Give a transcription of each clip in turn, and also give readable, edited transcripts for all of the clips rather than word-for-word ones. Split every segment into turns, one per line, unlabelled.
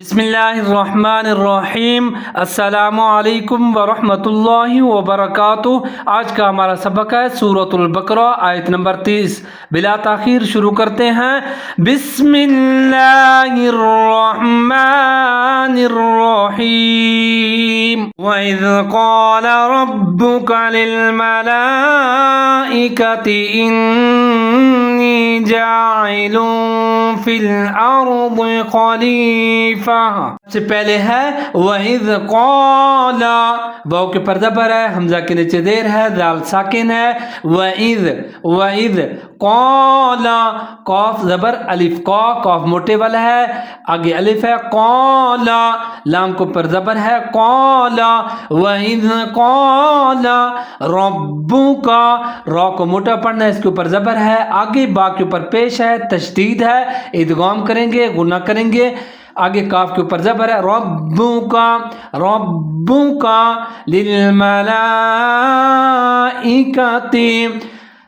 بسم اللہ الرحمن الرحیم۔ السلام علیکم ورحمۃ اللہ وبرکاتہ۔ آج کا ہمارا سبق ہے سورۃ البقرہ آیت نمبر 30۔ بلا تاخیر شروع کرتے ہیں۔ بسم اللہ الرحمن الرحیم۔ وَإِذْ قَالَ رَبُّكَ لِلْمَلَائِكَةِ إِنِّي جَاعِلٌ فِي الْأَرْضِ خَلِيفَةً۔ سے پہلے ہے وَإِذْ قَالَ، واو کے پر زبر ہے، حمزہ کے نیچے زیر ہے، دال ساکن ہے۔ وَإِذْ قَالَ، قاف زبر الف قا، قاف موٹے والا ہے، آگے الف ہے۔ قَالَ، لام کو پر زبر ہے، قَالَ۔ وَإِذْ قَالَ رَبُّكَ، را کو موٹا پڑھنا ہے، اس کے اوپر زبر ہے، آگے با کے اوپر پیش ہے، تشدید ہے، ادغام کریں گے، غنہ کریں گے، آگے کاف کے اوپر زبر ہے۔ ربک للملائکۃ،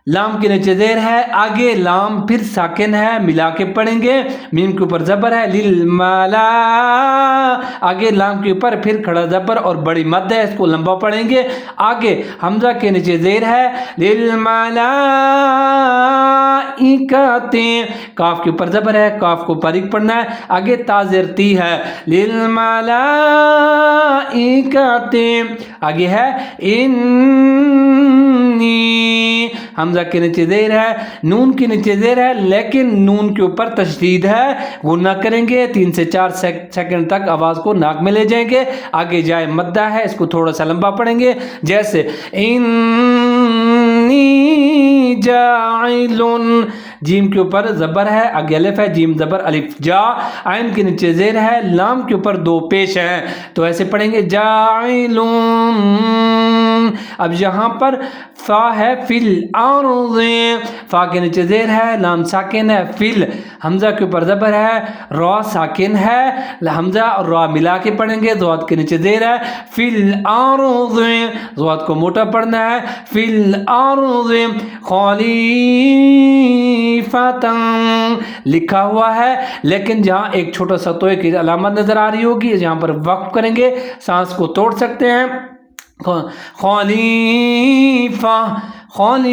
لام کے نیچے زیر ہے، آگے لام پھر ساکن ہے، ملا کے پڑھیں گے، میم کے اوپر زبر ہے، للملا، آگے لام کے اوپر پھر کھڑا زبر اور بڑی مد ہے، اس کو لمبا پڑھیں گے، آگے حمزہ کے نیچے زیر ہے، للملائکۃ، کاف کے اوپر زبر ہے، کاف کو باریک پڑھنا ہے، آگے تا زیر تی ہے، للملائکۃ، آگے ہے حمزہ کے نیچے زیر ہے، نون کے نیچے زیر ہے، لیکن نون کے اوپر تشدید ہے، غنہ کریں گے، 3 سے 4 سیکنڈ تک آواز کو ناک میں لے جائیں گے، آگے جائے مدہ ہے، اس کو تھوڑا سا لمبا پڑھیں گے، جیسے انی جاعل، جیم کے اوپر زبر ہے، آگے الف ہے، جیم زبر الف جا، عین کے نیچے زیر ہے، لام کے اوپر 2 پیش ہے، تو ایسے پڑھیں گے جاعلون۔ اب یہاں پر فا ہے فی الارض، فا کے نیچے زیر ہے، لام ساکن ہے، فل، حمزہ کے اوپر زبر ہے، را ساکن ہے، حمزہ اور را ملا کے پڑھیں گے، ضاد کے نیچے زیر ہے، فی الارض، ضاد کو موٹا پڑھنا ہے، فی الارض خلیفۃ لکھا ہوا ہے، لیکن جہاں ایک چھوٹا سا توئے کی علامت نظر آ رہی ہوگی، جہاں پر وقف کریں گے، سانس کو توڑ سکتے ہیں، خلیفہ، خلیفہ۔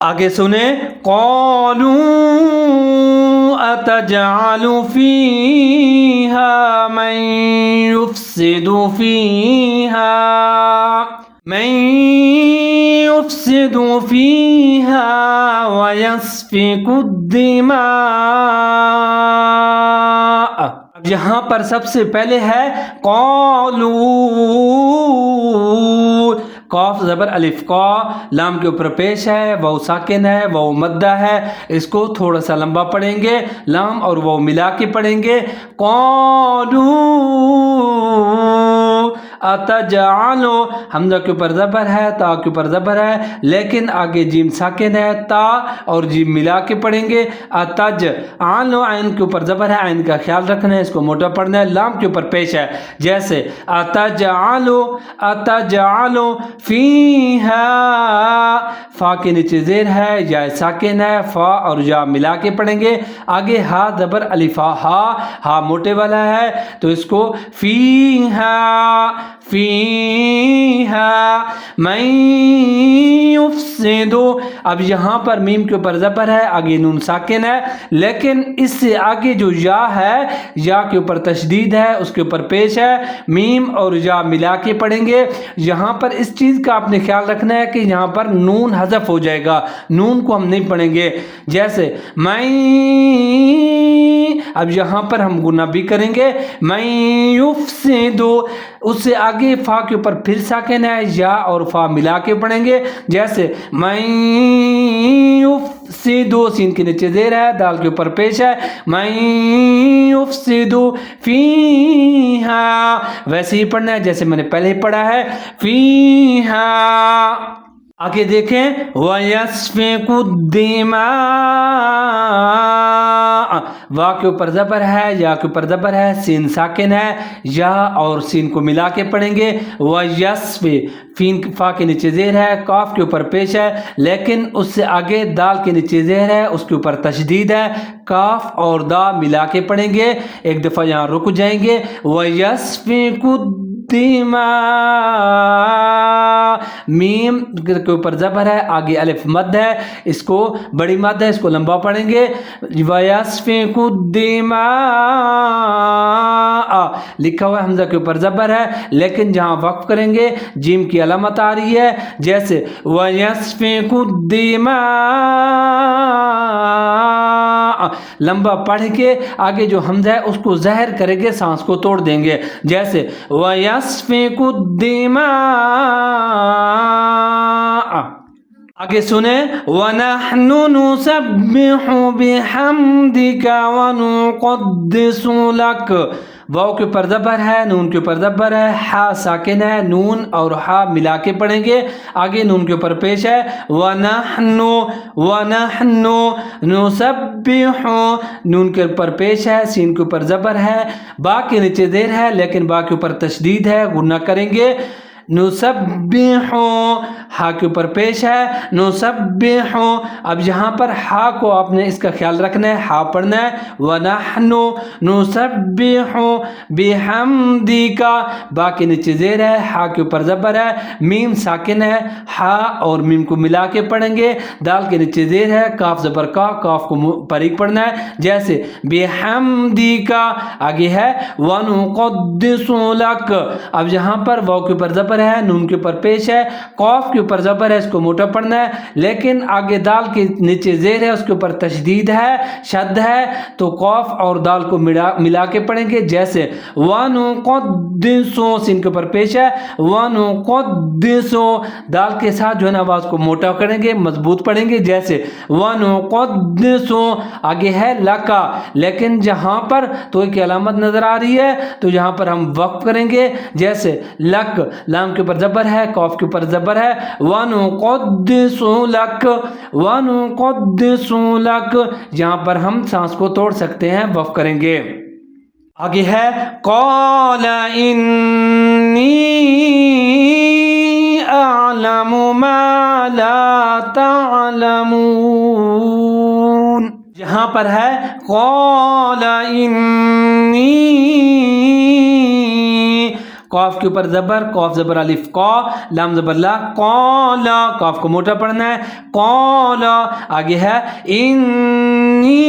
آگے سنیں، قالوا اتجعل فیہا من یفسد فیہا ویسفک الدماء۔ یہاں پر سب سے پہلے ہے قالو، قاف زبر الف قا، لام کے اوپر پیش ہے، واو ساکن ہے، واو مدہ ہے، اس کو تھوڑا سا لمبا پڑھیں گے، لام اور واو ملا کے پڑھیں گے، قالو اتجعل، حمزہ کے اوپر زبر ہے، تا کے اوپر زبر ہے، لیکن آگے جیم ساکن ہے، تا اور جیم ملا کے پڑھیں گے، اتجعل، عین کے اوپر زبر ہے، عین کا خیال رکھنا ہے، اس کو موٹا پڑھنا ہے، لام کے اوپر پیش ہے، جیسے اتجعل فیہا، فا کے نیچے زیر ہے، یا ساکن ہے، فا اور یا ملا کے پڑھیں گے، آگے ہا زبر الفا، ہا موٹے والا ہے، تو اس کو فیہا من یفسد، اب یہاں پر میم کے اوپر زبر ہے، آگے نون ساکن ہے، لیکن اس سے آگے جو یا ہے، یا کے اوپر تشدید ہے، اس کے اوپر پیش ہے، میم اور یا ملا کے پڑھیں گے، یہاں پر اس چیز کا آپ نے خیال رکھنا ہے کہ یہاں پر نون حذف ہو جائے گا، نون کو ہم نہیں پڑھیں گے، جیسے میں، اب یہاں پر ہم غنہ بھی کریں گے، میں یفسد، اس سے آگے فا کے اوپر پھر ساکن ہے، یا اور فا ملا کے پڑھیں گے، جیسے میں یفسد، سین کے نیچے زیر ہے، دال کے اوپر پیش ہے، میں یفسد فیہا، ویسے ہی پڑھنا ہے جیسے میں نے پہلے ہی پڑھا ہے، فیہا۔ آگے دیکھیں، وَيَسْفِكُ الدِّمَاءَ، وا کے اوپر زبر ہے، یا کے اوپر زبر ہے، سین ساکن ہے، یا اور سین کو ملا کے پڑھیں گے. وَيَصْفِ فین فا کے نیچے زیر ہے، کاف کے اوپر پیش ہے، لیکن اس سے آگے دال کے نیچے زیر ہے، اس کے اوپر تشدید ہے. کاف اور دا ملا کے پڑھیں گے. ایک دفعہ یہاں رک جائیں گے. وَيَصْفِكُ الدِّمَاءَ میم کے اوپر زبر ہے، آگے الف مد ہے، اس کو بڑی مد ہے، اس کو لمبا پڑھیں گے. وَيَصْفِكُ الدِّمَاءَ لکھا ہوا ہے، حمزہ کے اوپر زبر ہے، لیکن جہاں وقف کریں گے جیم کی علامت آ رہی ہے، جیسے وَيَصْفِكُ الدِّمَاءَ لمبا پڑھ کے آگے جو حمزہ ہے اس کو زہر کریں گے، سانس کو توڑ دیں گے، جیسے وَيَصْفِكُ الدِّمَاءَ. آگے سنیں. وَنَحْنُ نُسَبِّحُ بِحَمْدِكَ وَنُقَدِّسُ لَكَ واو کے اوپر زبر ہے، نون کے اوپر زبر ہے، ہا ساکن ہے، نون اور ہا ملا کے پڑھیں گے. آگے نون کے اوپر پیش ہے. وَنَحْنُ نُسَبِّحُ نون کے اوپر پیش ہے، سین کے اوپر زبر ہے، با کے نیچے زیر ہے، لیکن با کے اوپر تشدید ہے، غنہ کریں گے. نسبح ہا کے اوپر پیش ہے، نسبح. اب یہاں پر ہا کو آپ نے اس کا خیال رکھنا ہے، ہا پڑھنا ہے. ونحن نسبح بحمدک با کے نیچے زیر ہے، ہا کے اوپر زبر ہے، میم ساکن ہے، ہا اور میم کو ملا کے پڑھیں گے. دال کے نیچے زیر ہے، کاف زبر کا، کاف کو باریک پڑھنا ہے، جیسے بحمدک. آگے ہے ونقدس لک. اب یہاں پر واو کے اوپر زبر ہے، نون کے اوپر پیش ہے، قاف کے اوپر زبر ہے، اس کو موٹا پڑھنا ہے، لیکن آگے دال کے نیچے زیر ہے، اس کے اوپر تشدید ہے، شد ہے، تو قاف اور دال کو ملا کے پڑھیں گے، جیسے وَنُقَدِّسُ سین کے اوپر پیش ہے، وَنُقَدِّسُ دال کے ساتھ جو ہے نا آواز کو موٹا کریں گے، مضبوط پڑھیں گے، جیسے وَنُقَدِّسُ. آگے ہے لَكَ، لیکن جہاں پر تو ایک علامت نظر آ رہی ہے، تو یہاں پر ہم وقف کریں گے، جیسے لک لام کے اوپر زبر ہے، قاف کے اوپر زبر ہے، وَنُقَدِّسُ لَكَ وَنُقَدِّسُ لَكَ. یہاں پر ہم سانس کو توڑ سکتے ہیں، وقف کریں گے. آگے ہے قَالَ إِنِّي أَعْلَمُ مَا لَا تَعْلَمُونَ. یہاں پر ہے قَالَ إِنِّي قاف کے اوپر زبر، قاف زبر الف قا، لام زبر لا، قالا قاف کو موٹا پڑھنا ہے، قالا. آگے ہے انی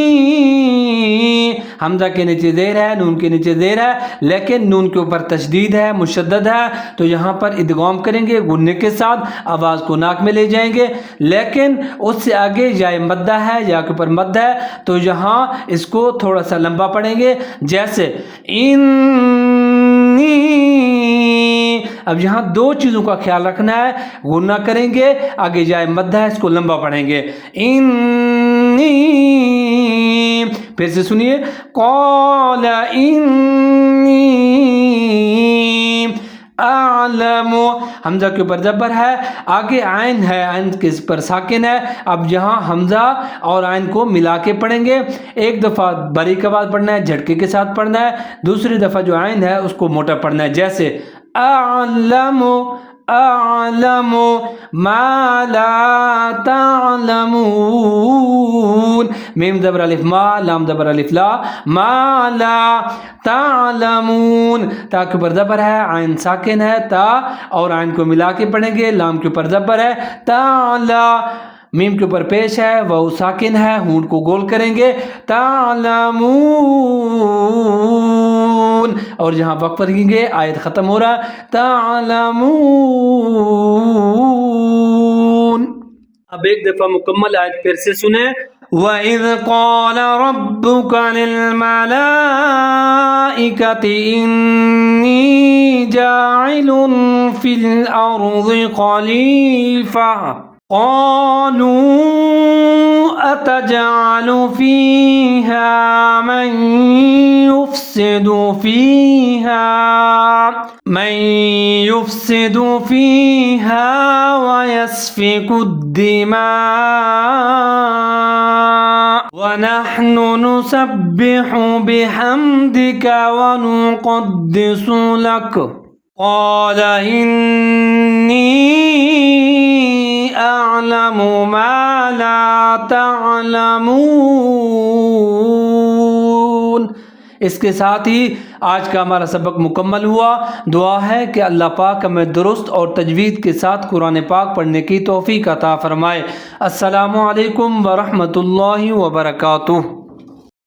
حمزہ کے نیچے زیر ہے، نون کے نیچے زیر ہے، لیکن نون کے اوپر تشدید ہے، مشدد ہے، تو یہاں پر ادغام کریں گے غنّے کے ساتھ، آواز کو ناک میں لے جائیں گے، لیکن اس سے آگے یا مدہ ہے، یا کے اوپر مد ہے، تو یہاں اس کو تھوڑا سا لمبا پڑھیں گے، جیسے اب یہاں دو چیزوں کا خیال رکھنا ہے، غنّہ کریں گے، آگے جائے مدہ ہے، اس کو لمبا پڑھیں گے. انی پھر سے سنیے. قال انی اعلم حمزہ کے اوپر زبر ہے، آگے عین ہے، عین کے پر ساکن ہے. اب یہاں حمزہ اور عین کو ملا کے پڑھیں گے. ایک دفعہ باریک آواز پڑھنا ہے، جھٹکے کے ساتھ پڑھنا ہے، دوسری دفعہ جو عین ہے اس کو موٹا پڑھنا ہے، جیسے اعلم اعلم ما لا تعلمون. میم زبر الف ما، لام زبر الف لا، ما لا تعلمون. تا کے اوپر زبر ہے، عین ساکن ہے، تا اور عین کو ملا کے پڑھیں گے، لام کے اوپر زبر ہے، تعالی، میم کے اوپر پیش ہے، واو ساکن ہے، ہونٹ کو گول کریں گے، تعلمون. اور جہاں وقف رکھیں گے آیت ختم ہو رہا، تعلمون. اب ایک دفعہ مکمل آیت پھر سے سنیں. وَإِذْ قَالَ رَبُّكَ لِلْمَلَائِكَةِ إِنِّي جَاعِلٌ فِي الْأَرْضِ خَلِيفَةً قَالُوا أَتَجْعَلُ فِيهَا مَن يُفْسِدُ فِيهَا وَيَسْفِكُ الدِّمَاءَ وَنَحْنُ نُسَبِّحُ بِحَمْدِكَ وَنُقَدِّسُ لَكَ قَالَ إِنِّي أَعْلَمُ مَا لَا تَعْلَمُونَ۔ اس کے ساتھ ہی آج کا ہمارا سبق مکمل ہوا۔ دعا ہے کہ اللہ پاک ہمیں درست اور تجوید کے ساتھ قرآن پاک پڑھنے کی توفیق عطا فرمائے۔ السلام علیکم ورحمۃ اللہ وبرکاتہ۔